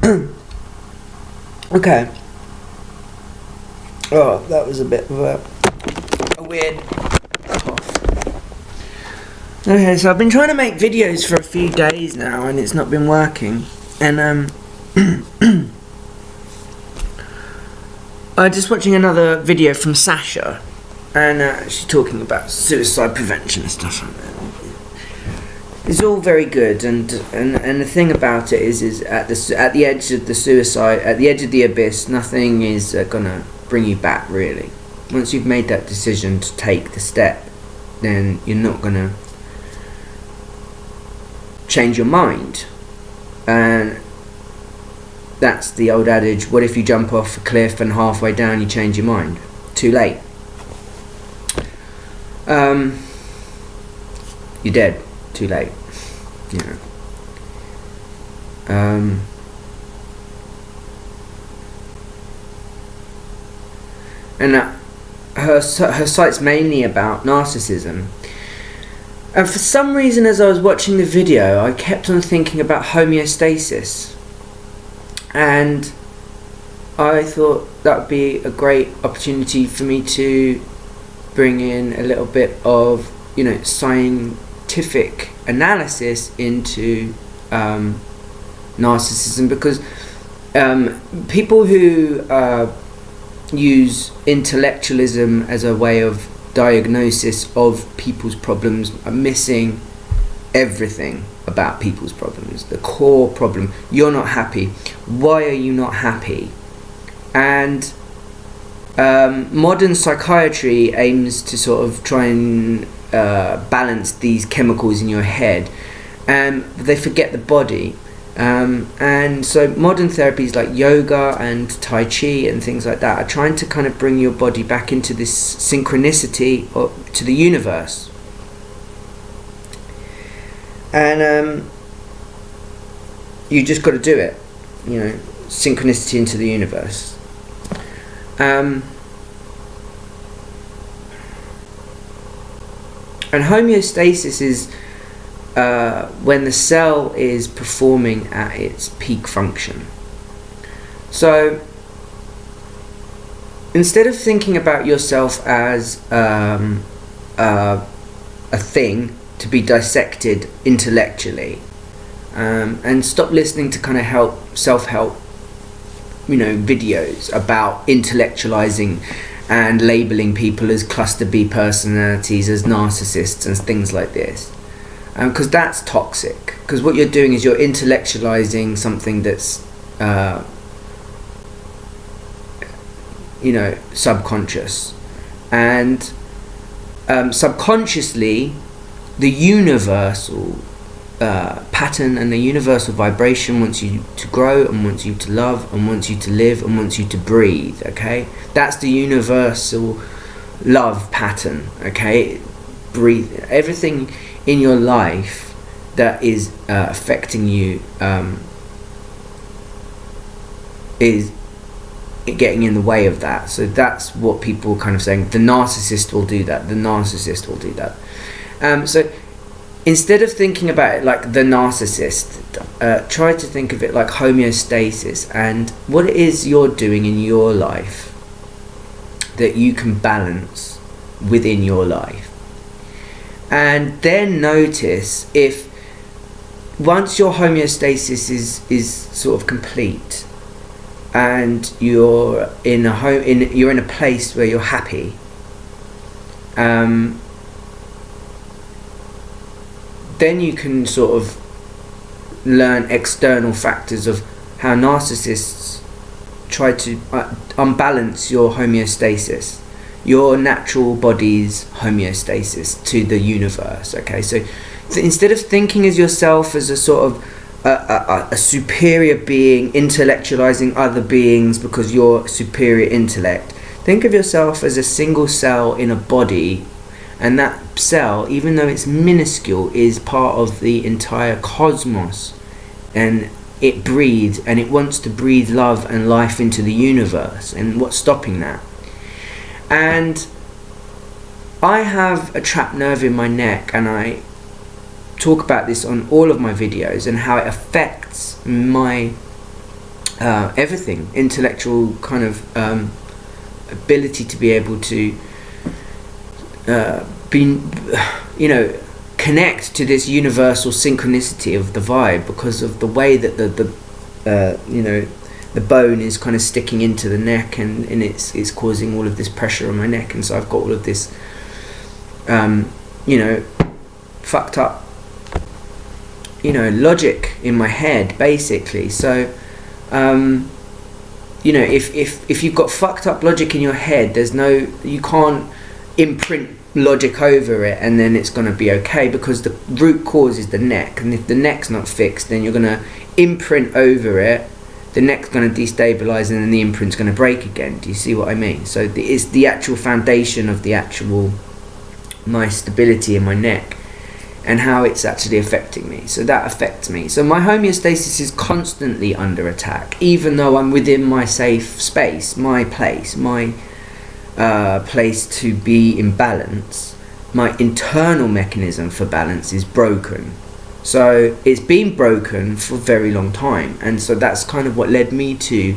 Okay. Oh, that was a bit of a weird cough. Okay, so I've been trying to make videos for a few days now, and it's not been working. And I was just watching another video from Sasha, and she's talking about suicide prevention and stuff. It's all very good, and the thing about it is at the edge of the suicide, at the edge of the abyss, nothing is gonna bring you back really. Once you've made that decision to take the step, then you're not gonna change your mind. And that's the old adage: what if you jump off a cliff and halfway down you change your mind? Too late. You're dead. Too late, you know. And her site's mainly about narcissism. And for some reason, as I was watching the video, I kept on thinking about homeostasis. And I thought that would be a great opportunity for me to bring in a little bit of, you know, scientific analysis into narcissism, because people who use intellectualism as a way of diagnosis of people's problems are missing everything about people's problems. The core problem: you're not happy. Why are you not happy? And modern psychiatry aims to sort of try and balance these chemicals in your head, and they forget the body. And so modern therapies like yoga and Tai Chi and things like that are trying to kind of bring your body back into this synchronicity to the universe. And you just got to do it, you know, synchronicity into the universe. And homeostasis is when the cell is performing at its peak function. So instead of thinking about yourself as a thing to be dissected intellectually, and stop listening to kind of self-help, you know, videos about intellectualizing and labeling people as cluster B personalities, as narcissists and things like this. Because that's toxic. Because what you're doing is you're intellectualizing something that's, you know, subconscious. And subconsciously, the universal pattern and the universal vibration wants you to grow and wants you to love and wants you to live and wants you to breathe, okay? That's the universal love pattern, okay? Breathe. Everything in your life that is affecting you is getting in the way of that. So that's what people are kind of saying: the narcissist will do that, the narcissist will do that. So instead of thinking about it like the narcissist, try to think of it like homeostasis, and what it is you're doing in your life that you can balance within your life. And then notice if once your homeostasis is sort of complete and you're in a place where you're happy, then you can sort of learn external factors of how narcissists try to unbalance your homeostasis, your natural body's homeostasis to the universe. Okay, so instead of thinking as yourself as a sort of a superior being, intellectualizing other beings because you're superior intellect, think of yourself as a single cell in a body, and that cell, even though it's minuscule, is part of the entire cosmos, and it breathes, and it wants to breathe love and life into the universe. And what's stopping that? And I have a trapped nerve in my neck, and I talk about this on all of my videos and how it affects my everything, intellectual kind of ability to be able to be, connect to this universal synchronicity of the vibe, because of the way that the bone is kind of sticking into the neck, and it's causing all of this pressure on my neck, and so I've got all of this fucked up logic in my head, basically. So if you've got fucked up logic in your head, you can't imprint logic over it and then it's going to be okay, because the root cause is the neck, and if the neck's not fixed, then you're going to imprint over it, the neck's going to destabilize, and then the imprint's going to break again. Do you see what I mean? So it's the actual foundation of my stability in my neck and how it's actually affecting me. So that affects me. So my homeostasis is constantly under attack, even though I'm within my safe space, my place, my place to be in balance. My internal mechanism for balance is broken. So it's been broken for a very long time, and so that's kind of what led me to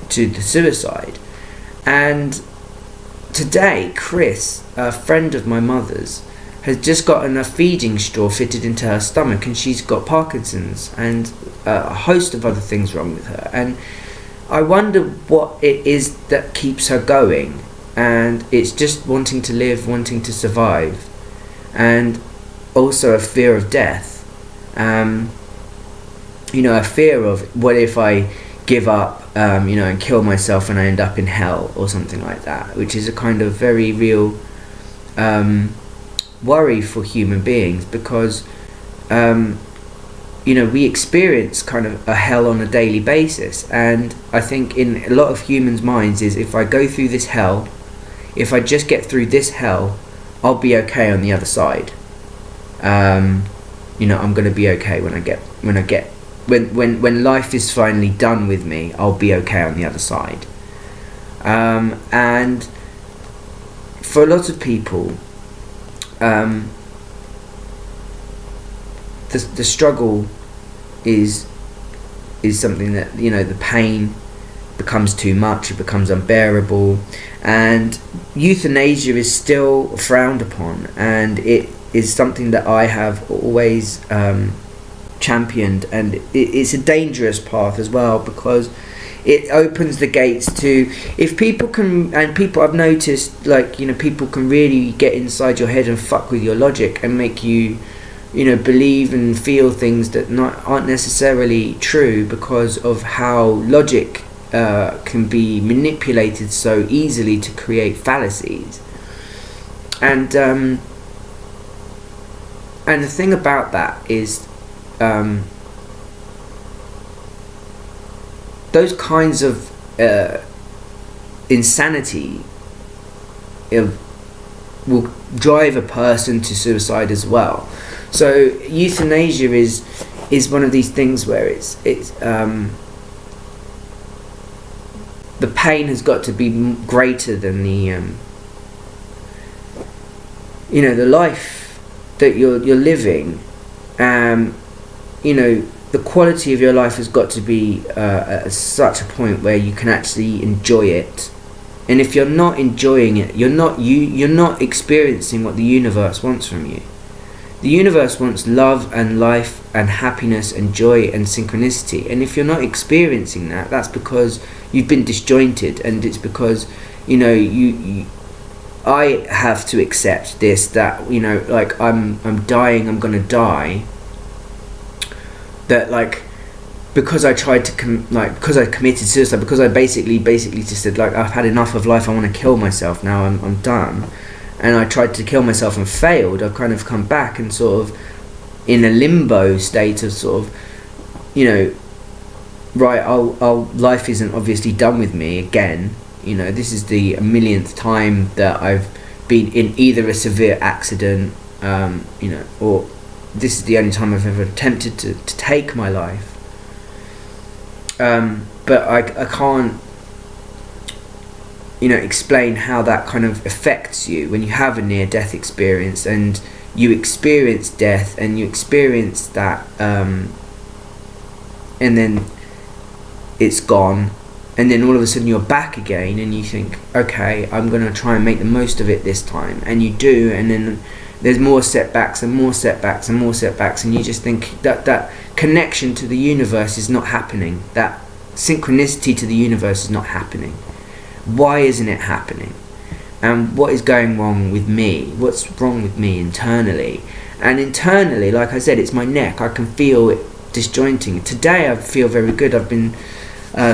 the suicide. And today, Chris, a friend of my mother's, has just gotten a feeding straw fitted into her stomach, and she's got Parkinson's and a host of other things wrong with her. And I wonder what it is that keeps her going, and it's just wanting to live, wanting to survive, and also a fear of death. A fear of, what if I give up, and kill myself and I end up in hell or something like that, which is a kind of very real worry for human beings, because we experience kind of a hell on a daily basis, and I think in a lot of humans' minds is, if I go through this hell, if I just get through this hell, I'll be okay on the other side. I'm going to be okay when life is finally done with me, I'll be okay on the other side. And for a lot of people, the struggle is something that, the pain becomes too much, it becomes unbearable, and euthanasia is still frowned upon, and it is something that I have always championed, and it's a dangerous path as well, because it opens the gates to, if people can, and people I've noticed, people can really get inside your head and fuck with your logic and make you believe and feel things that aren't necessarily true, because of how logic can be manipulated so easily to create fallacies. And the thing about that is, those kinds of insanity will drive a person to suicide as well. So euthanasia is one of these things where it's the pain has got to be greater than the life that you're living. The quality of your life has got to be at such a point where you can actually enjoy it. And if you're not enjoying it, you're not experiencing what the universe wants from you. The universe wants love and life and happiness and joy and synchronicity. And if you're not experiencing that, that's because you've been disjointed, and it's because I have to accept this, that I'm dying, I'm gonna die. That because I tried to because I committed suicide, because I basically just said I've had enough of life, I want to kill myself now, I'm done, and I tried to kill myself and failed. I've kind of come back and sort of in a limbo state of sort of life isn't obviously done with me again. This is the millionth time that I've been in either a severe accident, or this is the only time I've ever attempted to take my life. But I can't, explain how that kind of affects you when you have a near-death experience, and you experience death, and you experience that, and then it's gone, and then all of a sudden you're back again, and you think, okay, I'm going to try and make the most of it this time, and you do, and then there's more setbacks and more setbacks and more setbacks, and you just think that connection to the universe is not happening, that synchronicity to the universe is not happening. Why isn't it happening? And what is going wrong with me? What's wrong with me internally? And internally, like I said, it's my neck. I can feel it disjointing. Today I feel very good. I've been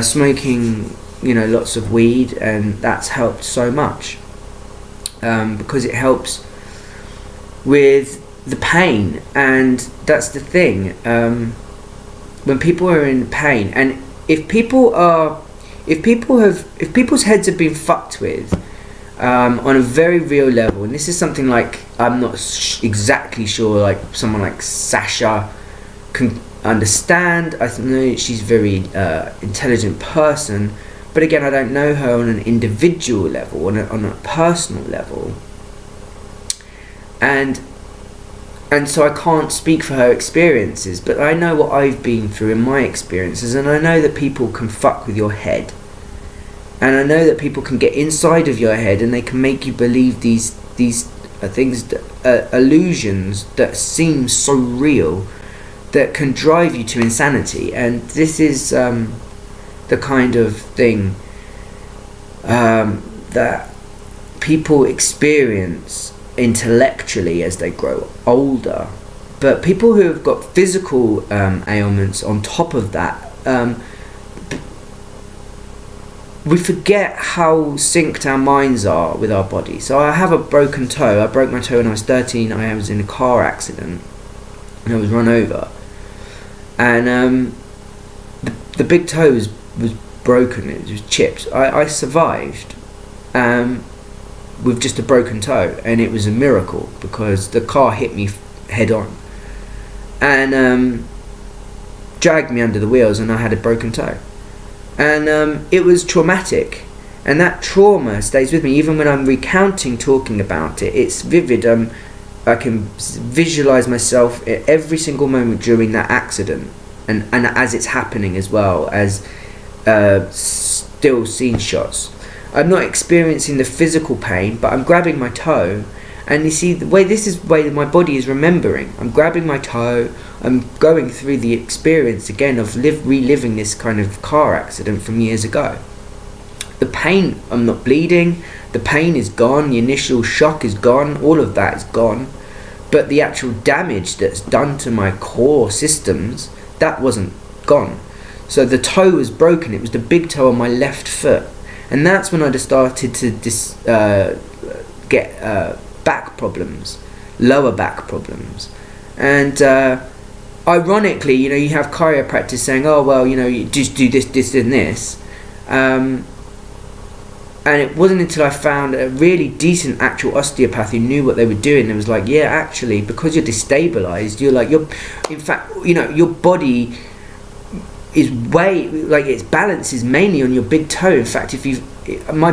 smoking, lots of weed, and that's helped so much, because it helps with the pain. And that's the thing, when people are in pain, and if people's heads have been fucked with on a very real level, and this is something like, I'm not exactly sure, like someone like Sasha can understand. I know she's a very intelligent person, but again, I don't know her on an individual level, on a personal level, and so I can't speak for her experiences, but I know what I've been through in my experiences, and I know that people can fuck with your head, and I know that people can get inside of your head, and they can make you believe these things, illusions that seem so real, that can drive you to insanity. And this is the kind of thing that people experience intellectually as they grow older. But people who have got physical ailments on top of that, we forget how synced our minds are with our body. So I have a broken toe. I broke my toe when I was 13. I was in a car accident and I was run over, and the big toe was broken. It was chipped. I survived with just a broken toe, and it was a miracle because the car hit me head on and dragged me under the wheels, and I had a broken toe. And it was traumatic, and that trauma stays with me even when I'm recounting, talking about it. It's vivid. I can visualize myself at every single moment during that accident, and as it's happening, as well as still scene shots. I'm not experiencing the physical pain, but I'm grabbing my toe, and you see the way my body is remembering. I'm grabbing my toe. I'm going through the experience again of reliving this kind of car accident from years ago. The pain, I'm not bleeding. The pain is gone. The initial shock is gone. All of that is gone. But the actual damage that's done to my core systems, that wasn't gone. So the toe was broken. It was the big toe on my left foot. And that's when I started to get back problems, lower back problems. And ironically, you have chiropractors saying, oh, well, you just do this and this. And it wasn't until I found a really decent actual osteopath who knew what they were doing. It was like, yeah, actually, because you're destabilized, in fact, your body is its balance is mainly on your big toe. In fact, if my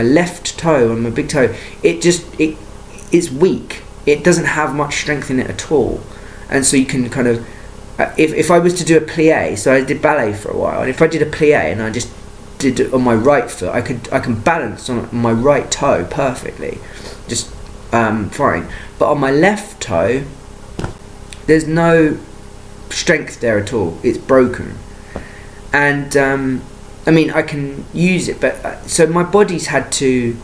left toe on my big toe, it's weak. It doesn't have much strength in it at all. And so you can kind of, if I was to do a plie, so I did ballet for a while, and if I did a plie and I just did it on my right foot, I can balance on my right toe perfectly, just fine. But on my left toe, there's no strength there at all. It's broken. And I can use it, but so my body's had to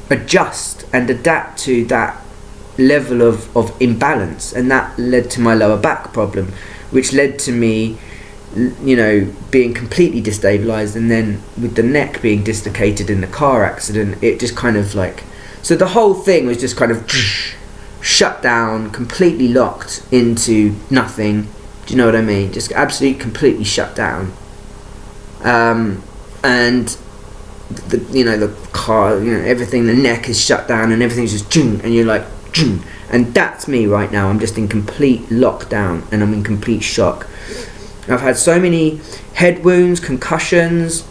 adjust and adapt to that level of imbalance, and that led to my lower back problem, which led to me being completely destabilized, and then with the neck being dislocated in the car accident, it just kind of so the whole thing was just kind of shut down, completely locked into nothing. Do you know what I mean? Just absolutely completely shut down. And the car, everything, the neck is shut down and everything's just and you're like, and that's me right now. I'm just in complete lockdown and I'm in complete shock. I've had so many head wounds, concussions,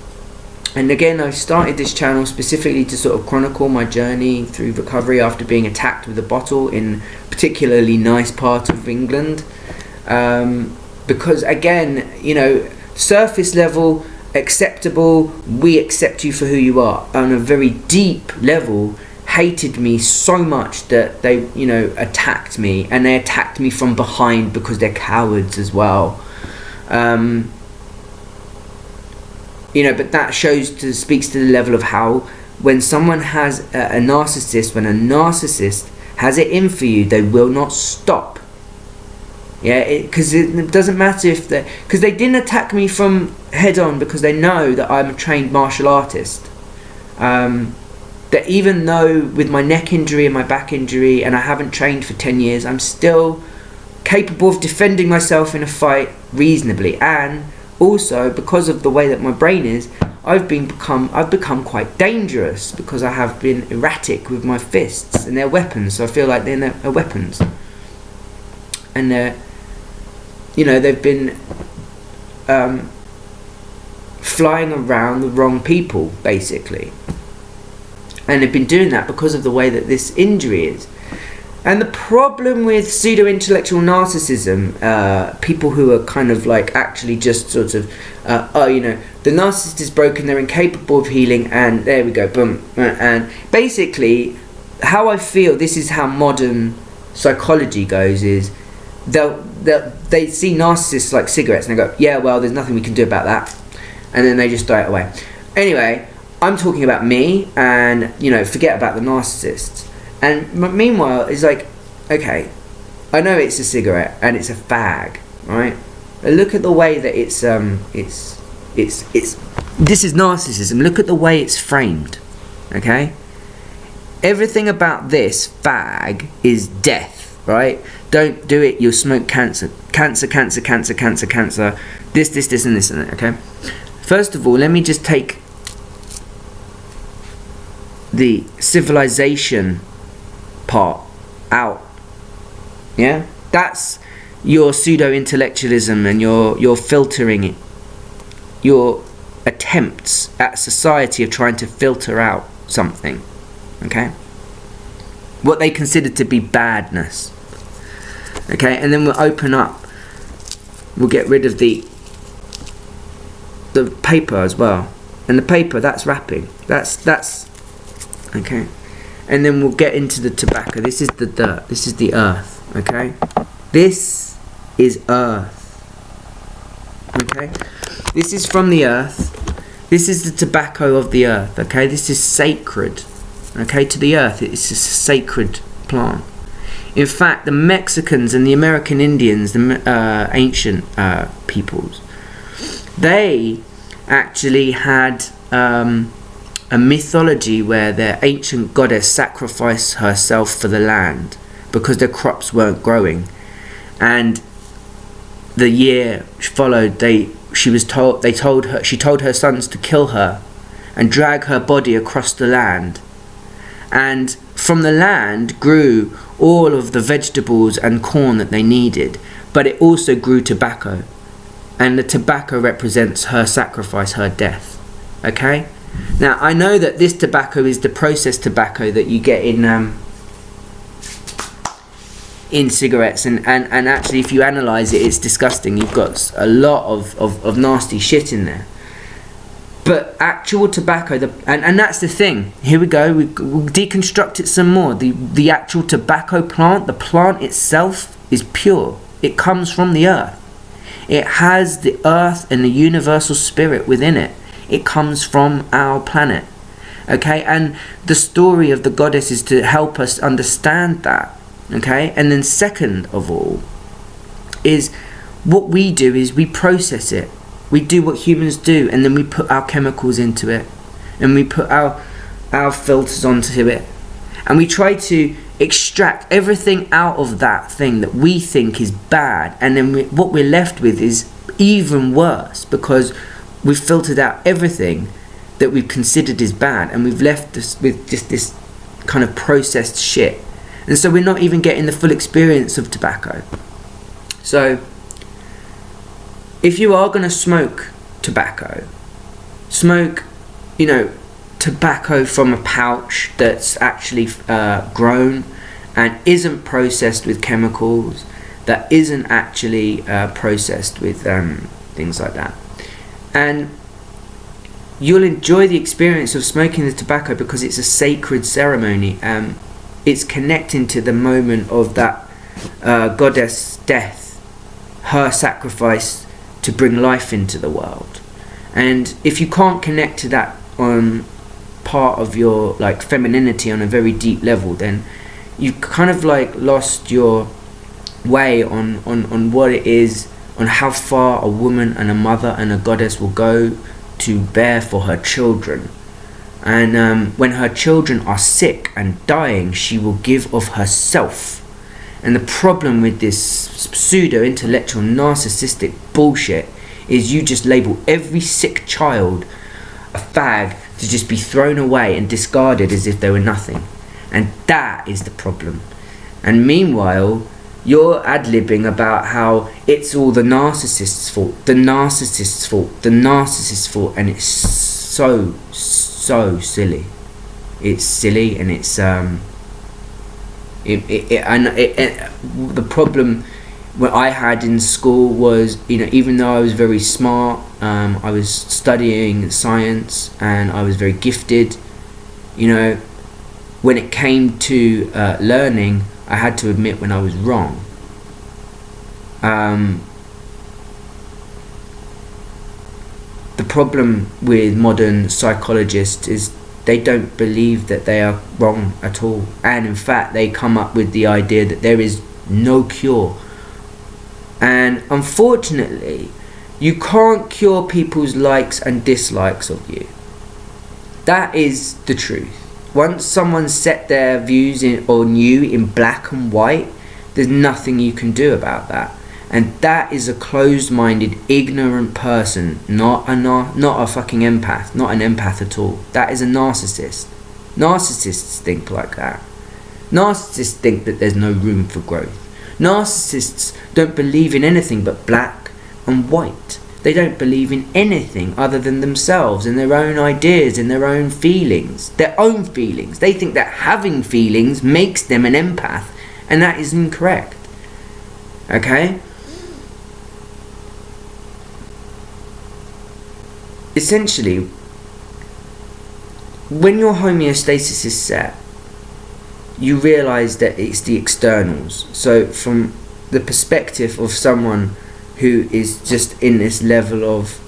and again, I started this channel specifically to sort of chronicle my journey through recovery after being attacked with a bottle in a particularly nice part of England, because again, surface level, acceptable, we accept you for who you are. On a very deep level, hated me so much that they, you know, attacked me, and they attacked me from behind because they're cowards as well. You know, but that speaks to the level of how when someone has a narcissist, when a narcissist has it in for you, they will not stop. Yeah, because it doesn't matter if because they didn't attack me from head on, because they know that I'm a trained martial artist. That even though with my neck injury and my back injury, and I haven't trained for 10 years, I'm still capable of defending myself in a fight reasonably. And also, because of the way that my brain is, I've become quite dangerous, because I have been erratic with my fists, and they're weapons. So I feel like they're weapons, and they're, you know, they've been flying around the wrong people, basically. And they've been doing that because of the way that this injury is. And the problem with pseudo-intellectual narcissism, people who are kind of like actually just sort of, you know, the narcissist is broken, they're incapable of healing, and there we go, boom. And basically, how I feel, this is how modern psychology goes, is they see narcissists like cigarettes, and they go, yeah, well, there's nothing we can do about that. And then they just throw it away. Anyway, I'm talking about me, and, you know, forget about the narcissists. And meanwhile, it's like, okay, I know it's a cigarette and it's a fag, right? But look at the way that it's this is narcissism. Look at the way it's framed, okay? Everything about this fag is death, right? Don't do it, you'll smoke cancer. Cancer, cancer, cancer, cancer, cancer. This, and this, and that, okay? First of all, let me just take the civilization part out. Yeah, that's your pseudo-intellectualism, and your filtering it, your attempts at society of trying to filter out something, okay, what they consider to be badness, okay. And then we'll open up, we'll get rid of the paper as well, and the paper, that's wrapping, that's okay. And then we'll get into the tobacco. This is the dirt, this is the earth, okay? This is earth, okay? This is from the earth. This is the tobacco of the earth, okay? This is sacred, okay, to the earth. It's a sacred plant. In fact, the Mexicans and the American Indians, the ancient peoples, they actually had a mythology where their ancient goddess sacrificed herself for the land because the crops weren't growing, and the year followed, she told her sons to kill her and drag her body across the land, and from the land grew all of the vegetables and corn that they needed, but it also grew tobacco, and the tobacco represents her sacrifice, her death, okay? Now, I know that this tobacco is the processed tobacco that you get in cigarettes, and actually, if you analyse it, it's disgusting. You've got a lot of nasty shit in there. But actual tobacco, and that's the thing. Here we go. We'll deconstruct it some more. The actual tobacco plant, the plant itself is pure. It comes from the earth. It has the earth and the universal spirit within it. It comes from our planet, okay? And the story of the goddess is to help us understand that, okay? And then second of all, is what we do is we process it. We do what humans do, and then we put our chemicals into it, and we put our filters onto it, and we try to extract everything out of that thing that we think is bad, and then what we're left with is even worse, because we've filtered out everything that we've considered is bad, and we've left us with just this kind of processed shit. And so we're not even getting the full experience of tobacco. So if you are going to smoke tobacco, smoke, you know, tobacco from a pouch that's actually grown and isn't processed with chemicals, that isn't actually processed with things like that. And you'll enjoy the experience of smoking the tobacco because it's a sacred ceremony. It's connecting to the moment of that goddess death, her sacrifice to bring life into the world. And if you can't connect to that on part of your like femininity on a very deep level, then you've kind of like lost your way on what it is, on how far a woman and a mother and a goddess will go to bear for her children. And when her children are sick and dying, she will give of herself. And the problem with this pseudo-intellectual narcissistic bullshit is you just label every sick child a fag to just be thrown away and discarded as if they were nothing. And that is the problem. And meanwhile, you're ad-libbing about how it's all the narcissist's fault, the narcissist's fault, the narcissist's fault, and it's so silly. It's silly, and it's the problem what I had in school was, you know, even though I was very smart, I was studying science and I was very gifted, you know, when it came to learning, I had to admit when I was wrong. The problem with modern psychologists is they don't believe that they are wrong at all, and in fact they come up with the idea that there is no cure. And unfortunately, you can't cure people's likes and dislikes of you. That is the truth. Once someone set their views on you in black and white, there's nothing you can do about that. And that is a closed-minded, ignorant person, not a fucking empath, not an empath at all. That is a narcissist. Narcissists think like that. Narcissists think that there's no room for growth. Narcissists don't believe in anything but black and white. They don't believe in anything other than themselves and their own ideas and their own feelings. Their own feelings. They think that having feelings makes them an empath, and that is incorrect. Okay? Essentially, when your homeostasis is set, you realise that it's the externals. So from the perspective of someone who is just in this level of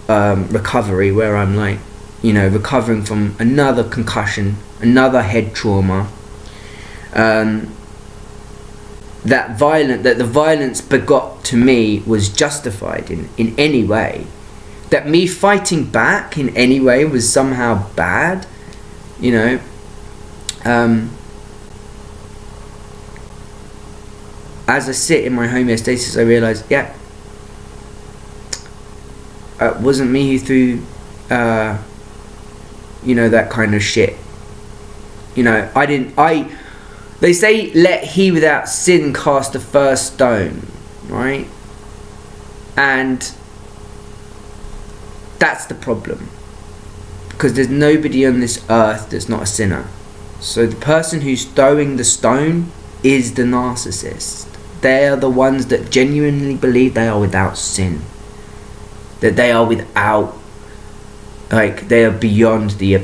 recovery, where I'm like, you know, recovering from another concussion, another head trauma, that the violence begot to me was justified in any way, that me fighting back in any way was somehow bad, you know. As I sit in my homeostasis, I realise, yeah, it wasn't me who threw, you know, that kind of shit. You know, they say, let he without sin cast the first stone, right? And that's the problem. Because there's nobody on this earth that's not a sinner. So the person who's throwing the stone is the narcissist. They are the ones that genuinely believe they are without sin. That they are without, like, they are beyond the,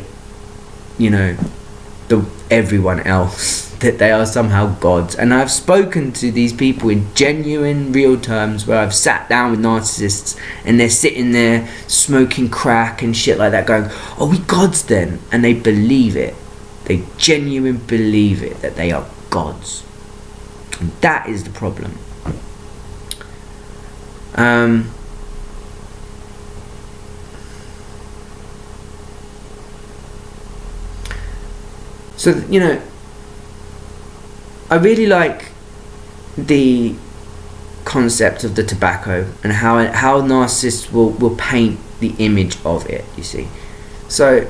you know, the everyone else. That they are somehow gods. And I've spoken to these people in genuine, real terms, where I've sat down with narcissists and they're sitting there smoking crack and shit like that, going, are we gods then? And they believe it. They genuinely believe it, that they are gods. And that is the problem. So, you know, I really like the concept of the tobacco and how narcissists will paint the image of it, you see. So,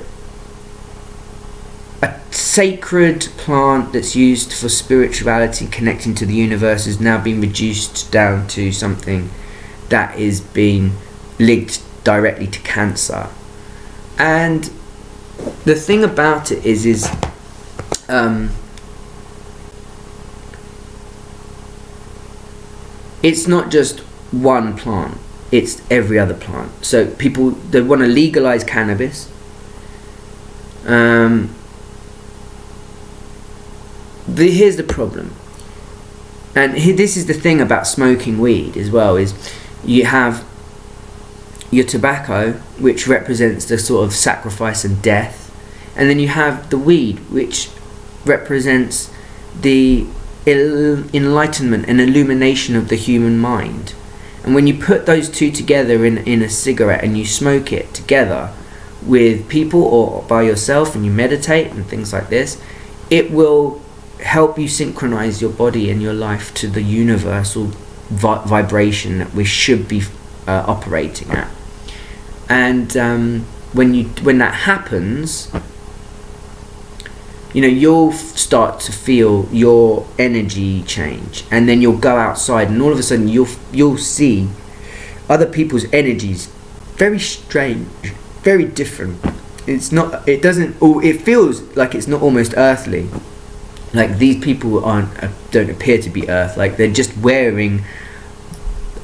a sacred plant that's used for spirituality, connecting to the universe, has now been reduced down to something that is being linked directly to cancer. And the thing about it is it's not just one plant. it's every other plant. So people, they want to legalize cannabis. Here's the problem, and this is the thing about smoking weed as well, is you have your tobacco, which represents the sort of sacrifice and death, and then you have the weed, which represents the enlightenment and illumination of the human mind. And when you put those two together in a cigarette and you smoke it together with people or by yourself, and you meditate and things like this, it will help you synchronize your body and your life to the universal vibration that we should be operating at. And when that happens, you know, you'll start to feel your energy change, and then you'll go outside, and all of a sudden you'll see other people's energies very strange, very different. It feels like it's not almost earthly. Like these people don't appear to be earth. Like they're just wearing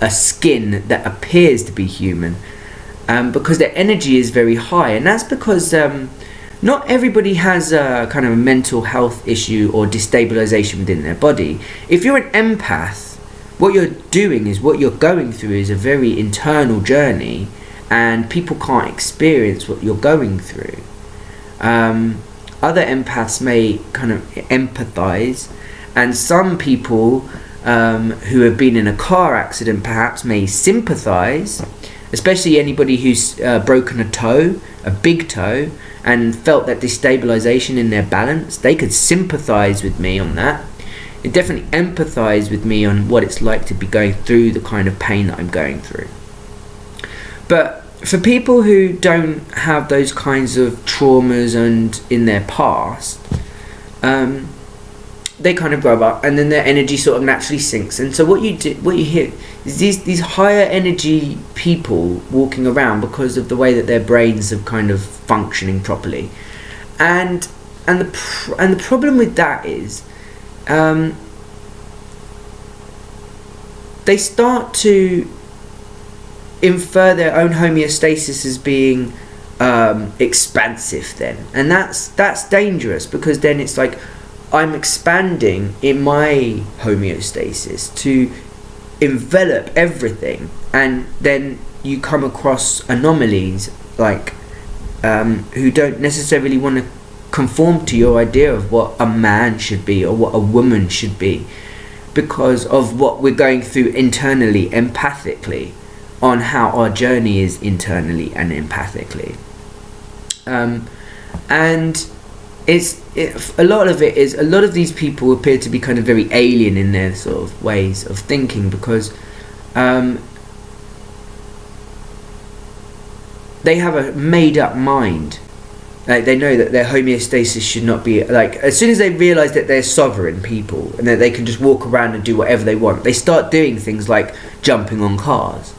a skin that appears to be human, because their energy is very high, and that's because not everybody has a kind of a mental health issue or destabilization within their body. If you're an empath, what you're doing is, what you're going through is a very internal journey, and people can't experience what you're going through. Other empaths may kind of empathize, and some people who have been in a car accident perhaps may sympathize, especially anybody who's broken a toe, a big toe, and felt that destabilization in their balance. They could sympathize with me on that. They definitely empathize with me on what it's like to be going through the kind of pain that I'm going through. But for people who don't have those kinds of traumas and in their past, they kind of grow up, and then their energy sort of naturally sinks. And so what you hear is these higher energy people walking around because of the way that their brains are kind of functioning properly, and the problem with that is they start to infer their own homeostasis as being expansive then, and that's dangerous, because then it's like I'm expanding in my homeostasis to envelop everything, and then you come across anomalies like who don't necessarily want to conform to your idea of what a man should be or what a woman should be, because of what we're going through internally, empathically, on how our journey is internally and empathically. And a lot of these people appear to be kind of very alien in their sort of ways of thinking, because they have a made up mind. Like, they know that their homeostasis should not be, like, as soon as they realise that they're sovereign people and that they can just walk around and do whatever they want, they start doing things like jumping on cars.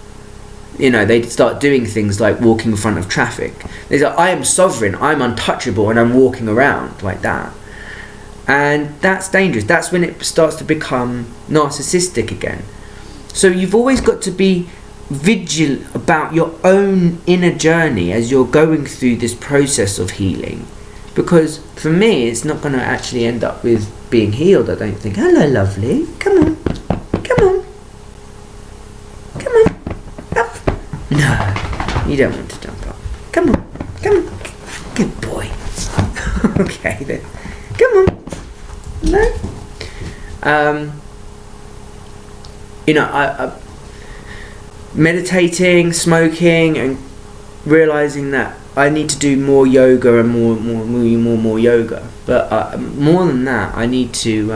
You know, they start doing things like walking in front of traffic. They say, I am sovereign, I'm untouchable, and I'm walking around like that. And that's dangerous. That's when it starts to become narcissistic again. So you've always got to be vigilant about your own inner journey as you're going through this process of healing. Because for me, it's not going to actually end up with being healed, I don't think. Hello, lovely. Come on. Come on. Come on. Up. No, you don't want to jump up. Come on. Come on. Good boy. Okay, then. Come on. No. You know, I meditating, smoking, and realizing that I need to do more yoga and more yoga. But more than that, I need to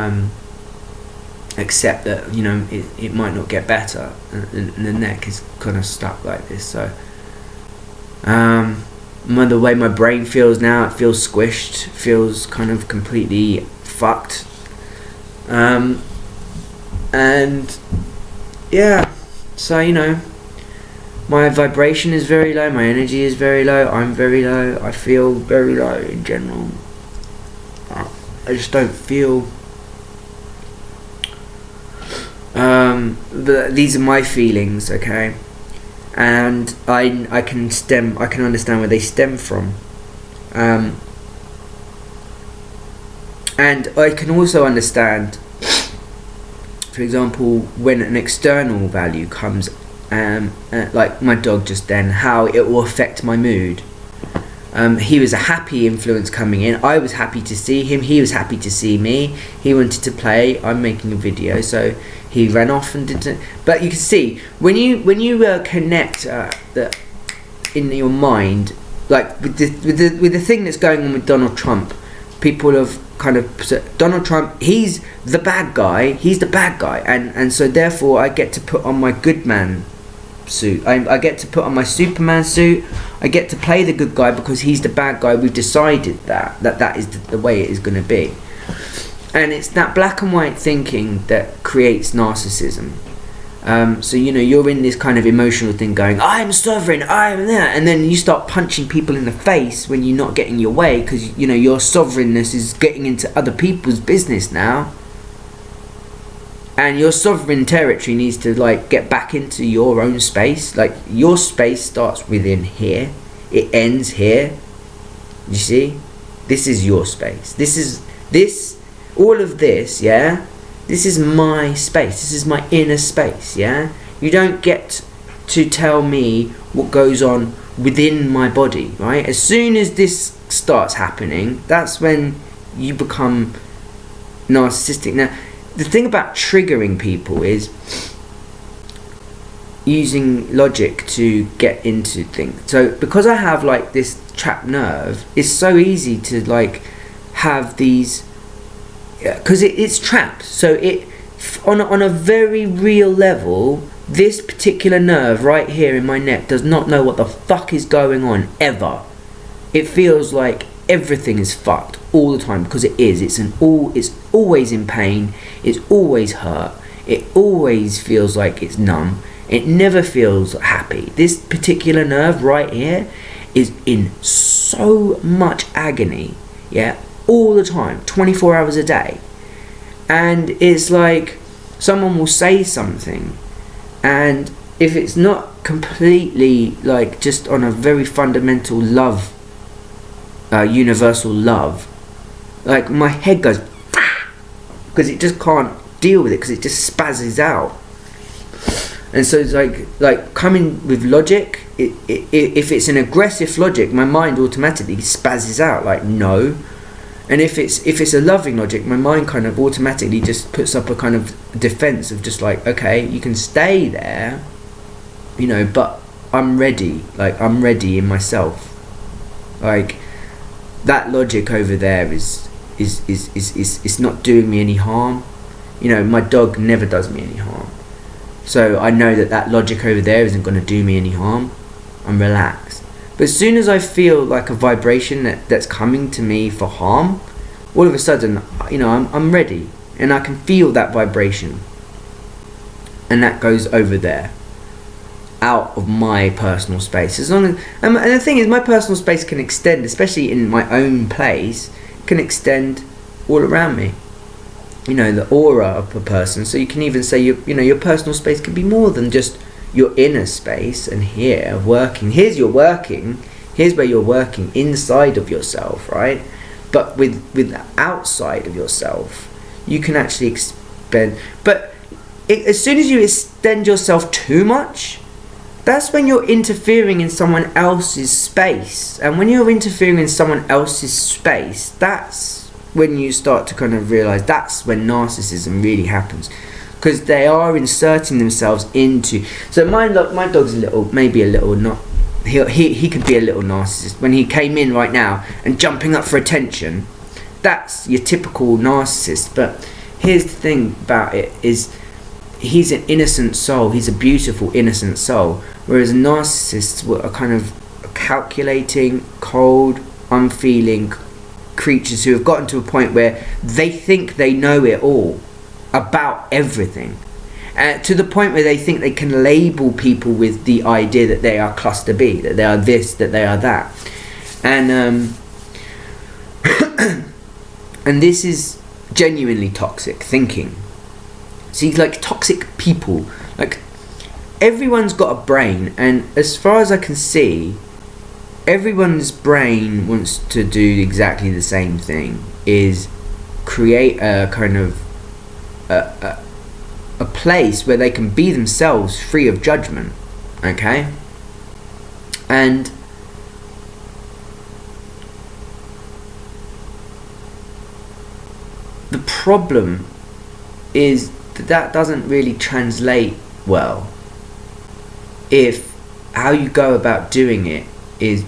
accept that, you know, it might not get better, and the neck is kind of stuck like this. So the way my brain feels now, it feels squished, feels kind of completely fucked, and yeah, so, you know, my vibration is very low, my energy is very low, I'm very low, I feel very low in general. I just don't feel these are my feelings, okay? and I can understand where they stem from, and I can also understand, for example, when an external value comes, like my dog just then, how it will affect my mood. He was a happy influence coming in. I was happy to see him. He was happy to see me. He wanted to play. I'm making a video, so he ran off and didn't. But you can see when you connect in your mind, like with the thing that's going on with Donald Trump, people have kind of said, Donald Trump, he's the bad guy. He's the bad guy, and so therefore I get to put on my good man suit. I get to put on my Superman suit. I get to play the good guy because he's the bad guy. We've decided that is the way it is going to be, and it's that black and white thinking that creates narcissism. So you're in this kind of emotional thing going, I'm sovereign, I'm there, and then you start punching people in the face when you're not getting your way, because your sovereignness is getting into other people's business now. And your sovereign territory needs to get back into your own space. Like, your space starts within here, it ends here. You see, this is your space. All of this, yeah. This is my space. This is my inner space, yeah. You don't get to tell me what goes on within my body, right? As soon as this starts happening, that's when you become narcissistic. Now, the thing about triggering people is using logic to get into things. So because I have this trapped nerve, it's so easy to have these, because it's trapped. So it on a very real level, this particular nerve right here in my neck does not know what the fuck is going on ever. It feels like everything is fucked all the time, because it is. It's always in pain. It's always hurt. It always feels like it's numb. It never feels happy. This particular nerve right here is in so much agony, yeah, all the time, 24 hours a day. And it's like someone will say something, and if it's not completely just on a very fundamental love, universal love, my head goes because it just can't deal with it, because it just spazzes out. And so it's like coming with logic, if it's an aggressive logic, my mind automatically spazzes out, no. And if it's a loving logic, my mind kind of automatically just puts up a kind of defense of just okay, you can stay there, but I'm ready. I'm ready in myself. That logic over there is not doing me any harm. My dog never does me any harm. So I know that logic over there isn't going to do me any harm. I'm relaxed. But as soon as I feel a vibration that's coming to me for harm, all of a sudden, I'm ready, and I can feel that vibration, and that goes over there, out of my personal space. As long as, and the thing is, my personal space can extend, especially in my own place, can extend all around me. The aura of a person. So you can even say your personal space can be more than just your inner space. And here's where you're working inside of yourself, right? But with the outside of yourself, you can actually expand. But as soon as you extend yourself too much, that's when you're interfering in someone else's space. And when you're interfering in someone else's space, that's when you start to kind of realize that's when narcissism really happens, because they are inserting themselves into. So my dog's maybe a little not. He could be a little narcissist when he came in right now and jumping up for attention. That's your typical narcissist. But here's the thing about it is, he's an innocent soul. He's a beautiful innocent soul, whereas narcissists are kind of calculating, cold, unfeeling creatures who have gotten to a point where they think they know it all about everything, to the point where they think they can label people with the idea that they are cluster B, that they are this, that they are that, and and this is genuinely toxic thinking. See, toxic people, everyone's got a brain, and as far as I can see, everyone's brain wants to do exactly the same thing, is create a kind of a place where they can be themselves free of judgment. Okay? And the problem is that doesn't really translate well if how you go about doing it is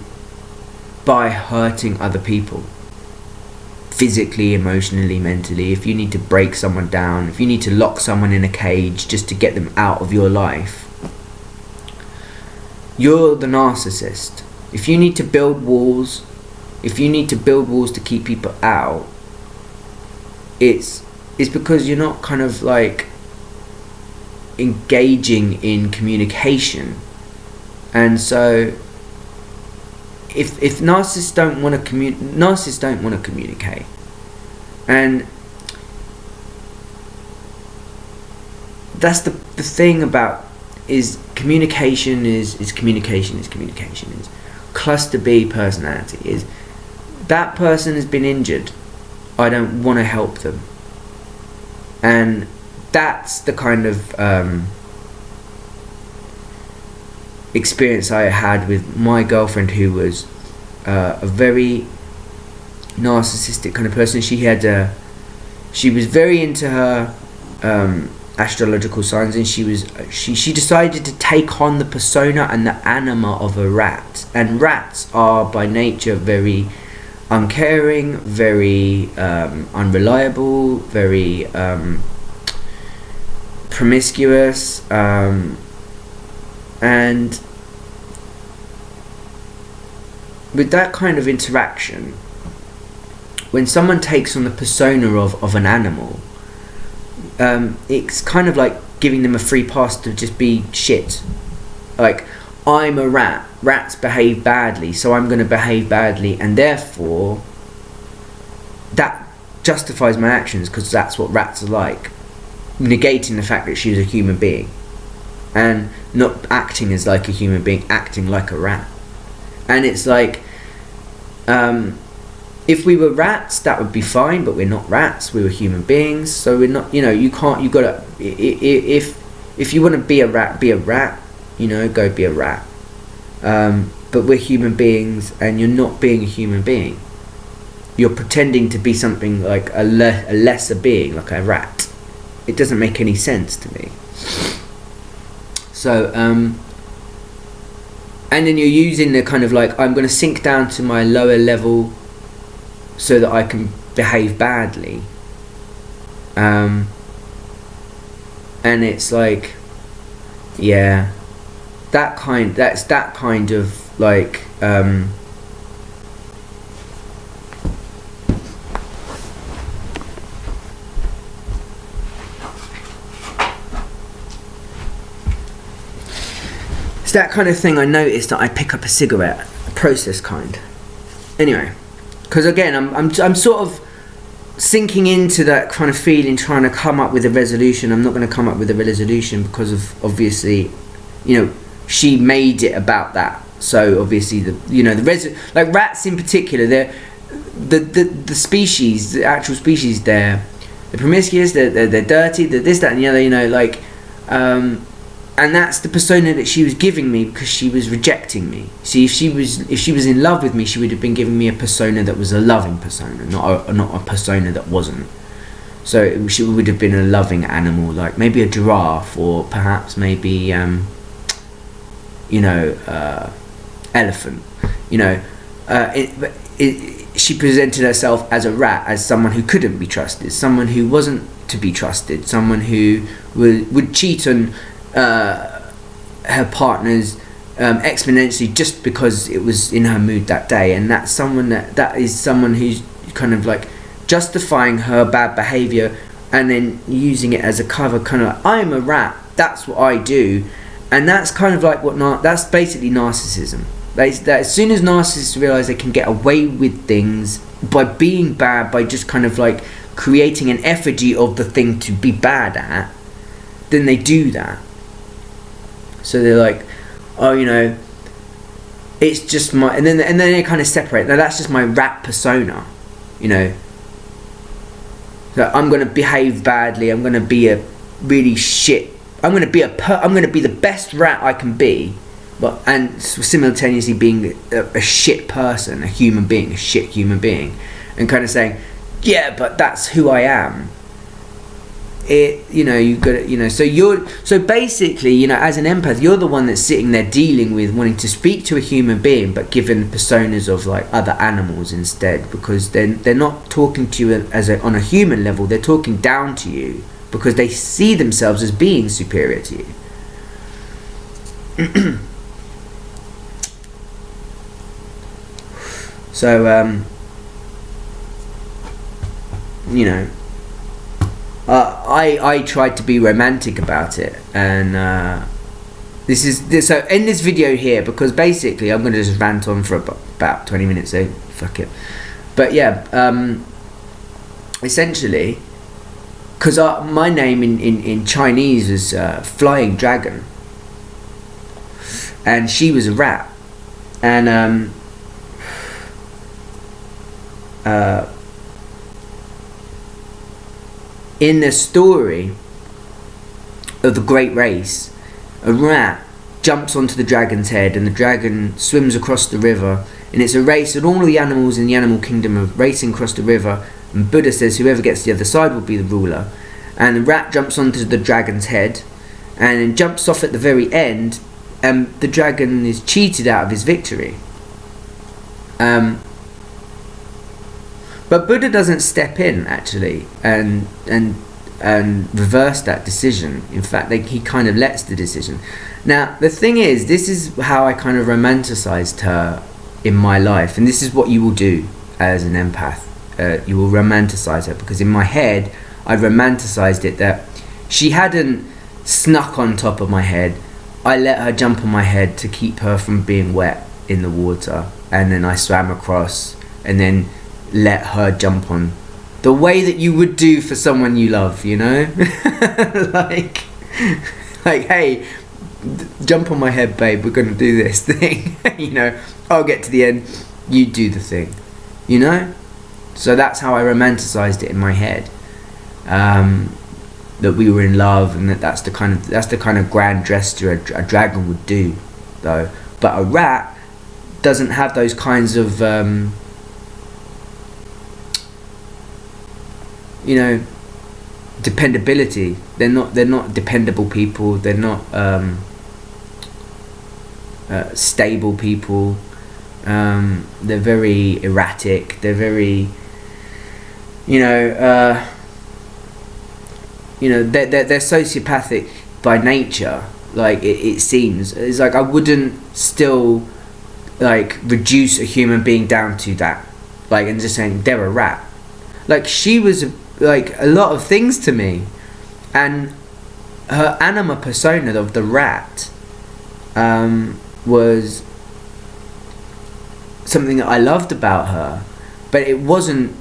by hurting other people, physically, emotionally, mentally. If you need to break someone down, if you need to lock someone in a cage just to get them out of your life, you're the narcissist. If you need to build walls, to keep people out, it's because you're not kind of like engaging in communication. And so if narcissists don't want to communicate. And that's the thing about is communication is cluster B personality is that person has been injured, I don't want to help them. And that's the kind of experience I had with my girlfriend, who was a very narcissistic kind of person. She was very into her astrological signs, and she decided to take on the persona and the anima of a rat. And rats are by nature very uncaring, very unreliable, very promiscuous, and with that kind of interaction, when someone takes on the persona of an animal, it's kind of like giving them a free pass to just be shit. Like, I'm a rat, rats behave badly, so I'm going to behave badly, and therefore that justifies my actions because that's what rats are like, negating the fact that she was a human being and not acting as like a human being, acting like a rat. And it's like, if we were rats, that would be fine, but we're not rats, we were human beings, so we're not, you gotta, if you want to be a rat, go be a rat. But we're human beings, and you're not being a human being. You're pretending to be something like a lesser being, like a rat. It doesn't make any sense to me. So, and then you're using the kind of like, I'm going to sink down to my lower level so that I can behave badly. And it's like, yeah, that's that kind of like, that kind of thing. I noticed that I pick up a cigarette, a processed kind. Anyway, because again, I'm sort of sinking into that kind of feeling, trying to come up with a resolution. I'm not going to come up with a resolution because of obviously, she made it about that. So obviously like rats in particular, they're the species, the actual species, they're promiscuous, they're dirty, they're this, that, and the other. And that's the persona that she was giving me because she was rejecting me. See, if she was in love with me, she would have been giving me a persona that was a loving persona, not a persona that wasn't. So she would have been a loving animal, like maybe a giraffe, or perhaps maybe elephant. She presented herself as a rat, as someone who couldn't be trusted, someone who wasn't to be trusted, someone who would cheat on her partners exponentially just because it was in her mood that day. And that's someone that is someone who's kind of like justifying her bad behavior and then using it as a cover, kind of like, I'm a rat, that's what I do. And that's kind of like that's basically narcissism. That as soon as narcissists realize they can get away with things by being bad, by just kind of like creating an effigy of the thing to be bad at, then they do that. So they're like, oh, you know, it's just my, and then they kind of separate. Now that's just my rat persona, you know. So I'm gonna behave badly. I'm gonna be a really shit. I'm gonna be the best rat I can be, but and simultaneously being a shit person, a human being, a shit human being, and kind of saying, yeah, but that's who I am. You know, you got, you know, so basically, you know, as an empath, you're the one that's sitting there dealing with wanting to speak to a human being, but given personas of like other animals instead, because they're not talking to you on a human level. They're talking down to you because they see themselves as being superior to you. So you know, I tried to be romantic about it, and so in this video here, because basically I'm going to just rant on for about 20 minutes, so fuck it. But yeah, essentially, because my name in Chinese is Flying Dragon, and she was a rat, and in the story of the Great Race, a rat jumps onto the dragon's head, and the dragon swims across the river, and it's a race, and all the animals in the animal kingdom are racing across the river, and Buddha says whoever gets to the other side will be the ruler, and the rat jumps onto the dragon's head and then jumps off at the very end, and the dragon is cheated out of his victory. But Buddha doesn't step in actually and reverse that decision. In fact, he kind of lets the decision. Now the thing is, this is how I kind of romanticized her in my life, and this is what you will do as an empath. You will romanticize her, because in my head I romanticized it that she hadn't snuck on top of my head. I let her jump on my head to keep her from being wet in the water, and then I swam across and then let her jump on, the way that you would do for someone you love, you know. like hey, jump on my head, babe, we're gonna do this thing. You know, I'll get to the end, you do the thing, you know. So that's how I romanticized it in my head, that we were in love, and that's the kind of grand gesture a dragon would do, though. But a rat doesn't have those kinds of you know, dependability. They're not dependable people. They're not stable people. They're very erratic. They're very, you know, they're sociopathic by nature. Like it seems, it's like I wouldn't still like reduce a human being down to that, like, and just saying they're a rat. Like, she was like a lot of things to me, and her anima persona of the rat was something that I loved about her, but it wasn't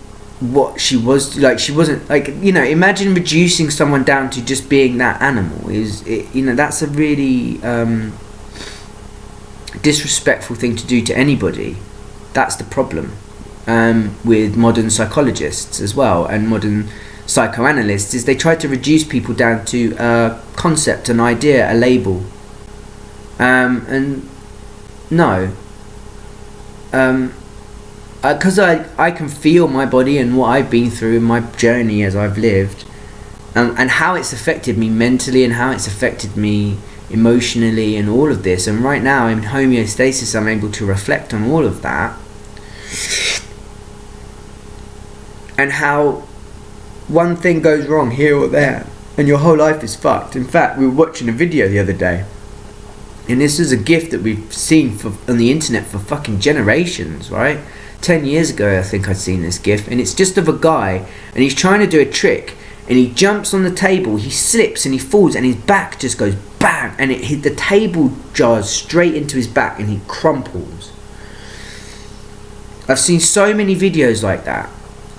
what she was. Like, she wasn't like, you know, imagine reducing someone down to just being that animal. You know, that's a really disrespectful thing to do to anybody. That's the problem. With modern psychologists as well, and modern psychoanalysts, is they try to reduce people down to a concept, an idea, a label. And no, because I can feel my body and what I've been through in my journey as I've lived, and how it's affected me mentally and how it's affected me emotionally and all of this. And right now in homeostasis, I'm able to reflect on all of that, and how one thing goes wrong here or there and your whole life is fucked. In fact, we were watching a video the other day, and this is a gift that we've seen on the internet for fucking generations, right? 10 years ago I think I'd seen this gif, and it's just of a guy, and he's trying to do a trick, and he jumps on the table, he slips and he falls, and his back just goes bang, and it hit the table, jars straight into his back, and he crumples. I've seen so many videos like that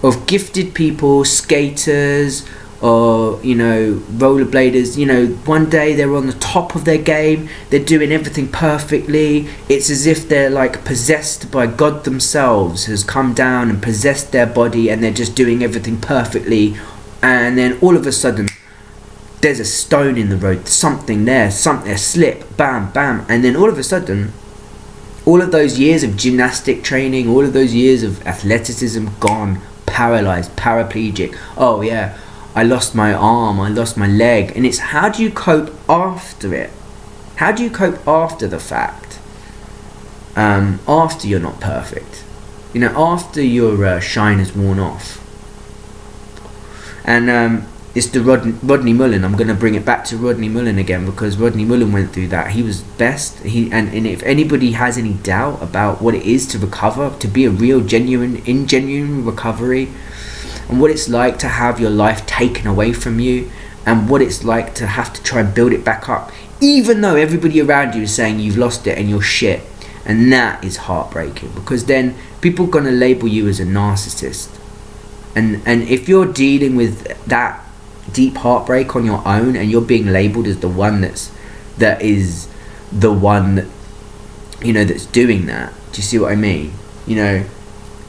of gifted people, skaters, or, you know, rollerbladers, you know, one day they're on the top of their game, they're doing everything perfectly, it's as if they're like possessed by God themselves, has come down and possessed their body, and they're just doing everything perfectly, and then all of a sudden there's a stone in the road, something there, a slip, bam, bam, and then all of a sudden, all of those years of gymnastic training, all of those years of athleticism gone, paralyzed, paraplegic. Oh yeah, I lost my arm, I lost my leg. And it's, how do you cope after it? How do you cope after the fact? After you're not perfect. You know, after your shine has worn off. And it's the Rodney Mullen. I'm going to bring it back to Rodney Mullen again, because Rodney Mullen went through that. He was best. And if anybody has any doubt about what it is to recover, to be a real genuine recovery, and what it's like to have your life taken away from you, and what it's like to have to try and build it back up, even though everybody around you is saying you've lost it and you're shit. And that is heartbreaking, because then people are going to label you as a narcissist. And if you're dealing with that deep heartbreak on your own, and you're being labelled as the one that is the one that, you know, that's doing that. Do you see what I mean? You know,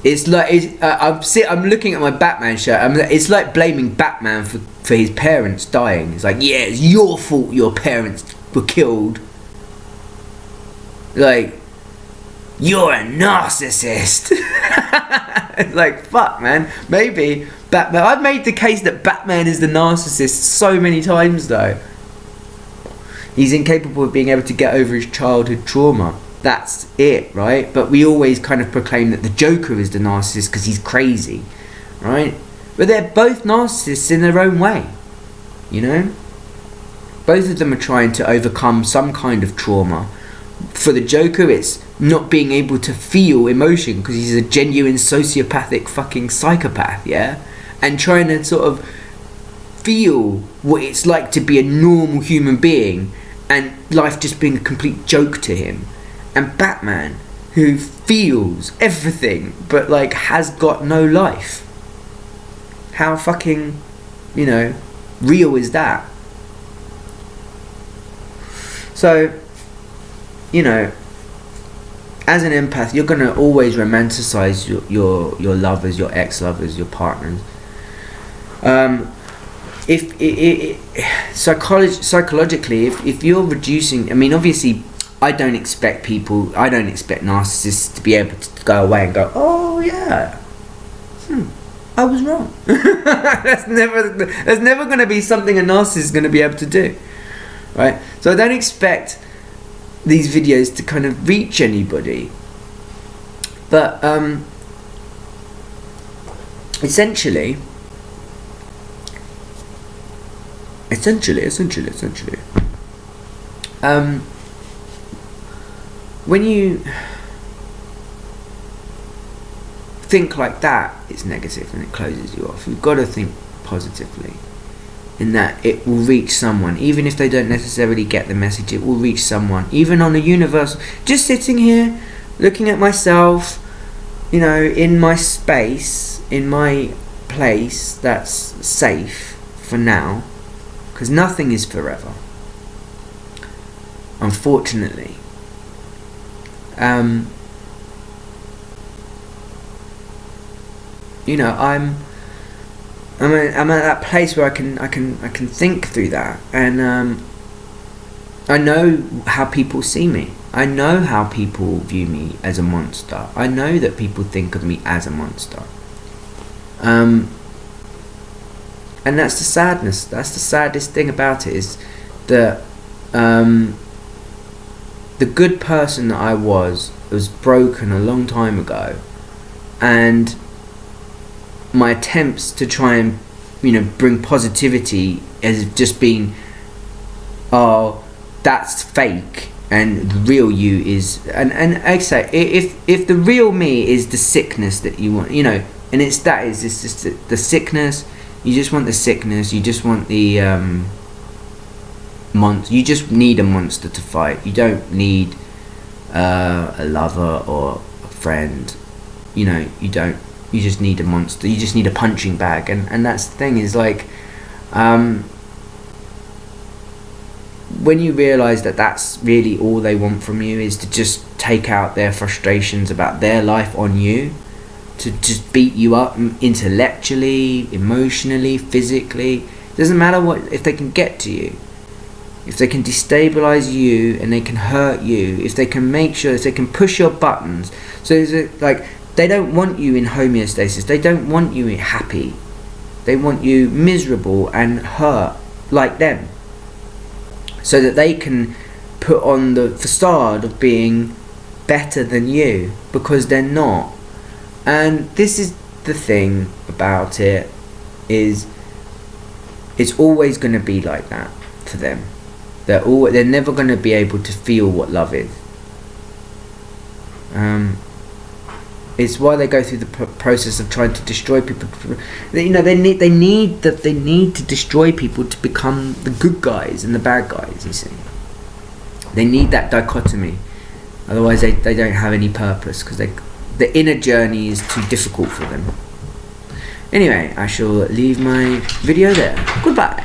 it's like I'm looking at my Batman shirt. It's like blaming Batman for his parents dying. It's like, yeah, it's your fault your parents were killed. Like, you're a narcissist. It's like, fuck, man. Maybe Batman. I've made the case that Batman is the narcissist so many times, though. He's incapable of being able to get over his childhood trauma. That's it, right? But we always kind of proclaim that the Joker is the narcissist because he's crazy, right? But they're both narcissists in their own way, you know? Both of them are trying to overcome some kind of trauma. For the Joker, it's not being able to feel emotion because he's a genuine sociopathic fucking psychopath, yeah? And trying to sort of feel what it's like to be a normal human being, and life just being a complete joke to him. And Batman, who feels everything but like has got no life. How fucking, you know, real is that? So, you know, as an empath, you're gonna always romanticize your lovers, your ex-lovers, your partners. Psychologically, if you're reducing, I mean, obviously, I don't expect narcissists to be able to go away and go, oh yeah, I was wrong. That's never going to be something a narcissist is going to be able to do, right? So I don't expect these videos to kind of reach anybody, but essentially, when you think like that, it's negative and it closes you off. You've got to think positively, in that it will reach someone, even if they don't necessarily get the message. It will reach someone, even on a universal. Just sitting here, looking at myself, you know, in my space, in my place that's safe for now, because nothing is forever, unfortunately. You know, I'm at that place where I can think through that, and I know how people see me. I know how people view me as a monster. I know that people think of me as a monster. And that's the sadness. That's the saddest thing about it, is that the good person that I was broken a long time ago, and my attempts to try and, you know, bring positivity has just been, oh, that's fake, and the real you is, and I say, if the real me is the sickness that you want, you know, and it's just the sickness. You just want the sickness. You just want the you just need a monster to fight. You don't need a lover or a friend. You know, you don't. You just need a monster. You just need a punching bag. And that's the thing, is like, When you realise that that's really all they want from you, is to just take out their frustrations about their life on you, to just beat you up intellectually, emotionally, physically. It doesn't matter what, if they can get to you, if they can destabilise you and they can hurt you, if they can make sure, if they can push your buttons. So it's like, they don't want you in homeostasis, they don't want you happy, they want you miserable and hurt like them, so that they can put on the facade of being better than you, because they're not. And this is the thing about it, is it's always going to be like that for them. They're never going to be able to feel what love is. It's why they go through the process of trying to destroy people. You know, they need to destroy people to become the good guys and the bad guys. You see, they need that dichotomy. Otherwise, they don't have any purpose, because the inner journey is too difficult for them. Anyway, I shall leave my video there. Goodbye.